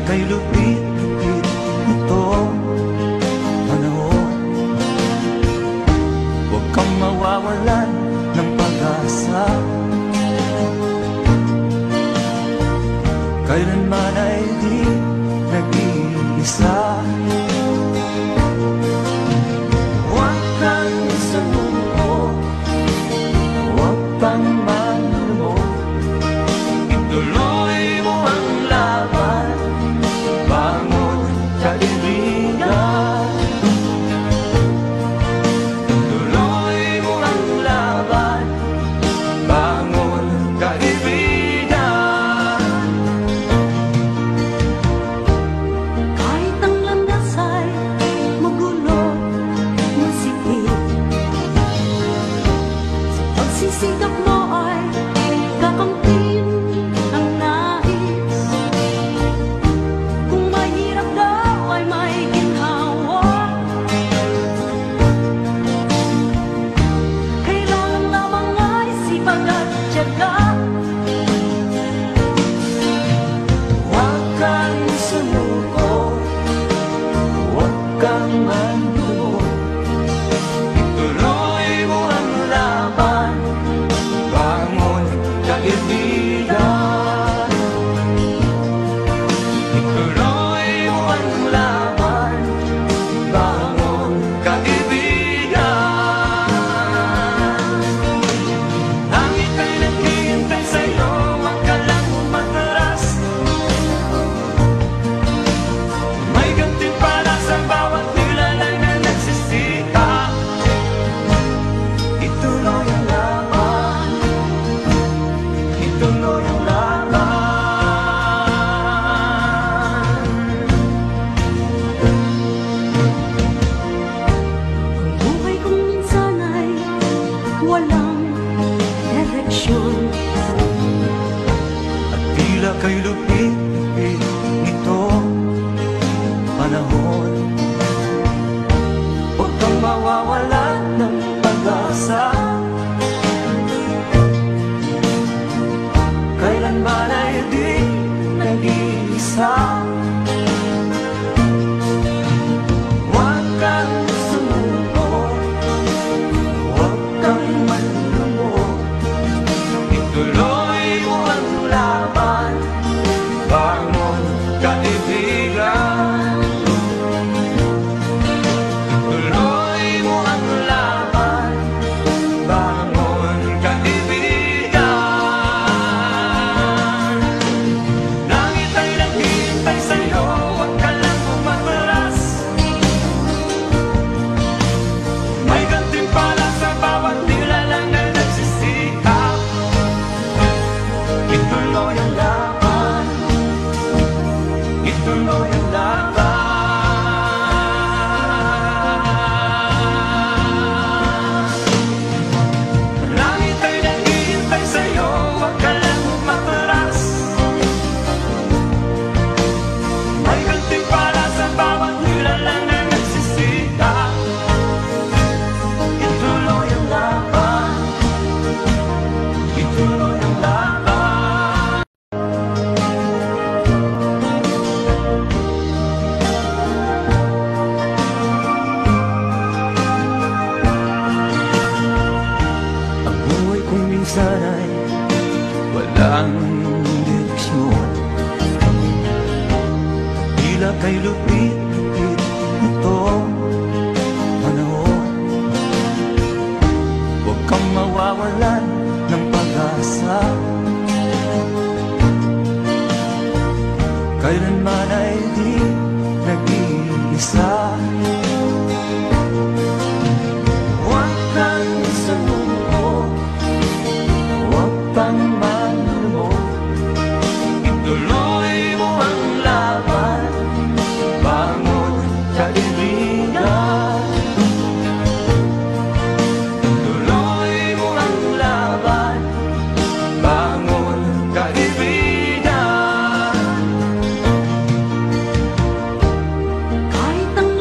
kay lupit-lupit itong panahon. Huwag kang mawawalan ng pag-asa, kailanman ay di nag-iisa. Huwag kang sumuko, huwag kang manlumod, ituloy mo ang laban, bangon kaibigan. Ituloy mo ang laban, bangon kaibigan. Kahit ang landas ay magulo, masikip, sa pagsisikap mo ay kakamtin ang nais. Kung mahirap daw ay may ginhawa, kailangan lamang ay sipag at tiyaga. Huwag kang sumuko, huwag kang manlumod, ituloy mo ang laban, bangon kaibigan. Ituloy mo ang laban, bangon kaibigan. Langit ay naghihintay sa'yo, huwag ka lang umatras. May gantimpala sa bawat nilalang na nagsisikap. Ituloy ang laban, ituloy ang laban. Ang buhay kong minsan ay walang direksyon, At tila kay lupit-lupit nitong panahon. Huwag kang mawawalan ng pag-asa, kailanman ay di nag-iisa. Huwag kang sumuko, huwag kang manlumod, ituloy mo ang laban, bangon kaibigan. Ituloy mo ang laban, bangon kaibigan. Langit ay naghihintay sa'yo, huwag ka lang umatras. May gantimpala sa bawat nilalang na nagsisikap. Ituloy ang laban, ituloy ang laban. Langit ay naghihintay sa'yo, huwag ka lang umatras. May gantimpala sa bawat nilalang na nagsisikap. Ituloy ang laban, ituloy ang laban. Ang buhay kong minsan ay walang direksyon, tila kay lupit-lupit itong panahon. Huwag kang mawawalan ng pag-asa, kailanman ay di nag-iisa. Huwag kang sumuko, huwag kang manlumod, ituloy mo ang laban, bangon kaibigan. Ituloy mo ang laban, bangon kaibigan. kahit ang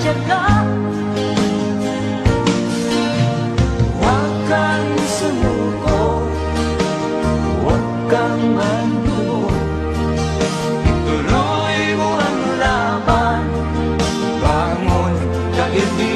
tiyaga. Huwag kang sumuko, huwag kang magdugo. Ituloy mo ang laban, bangon, kaibig.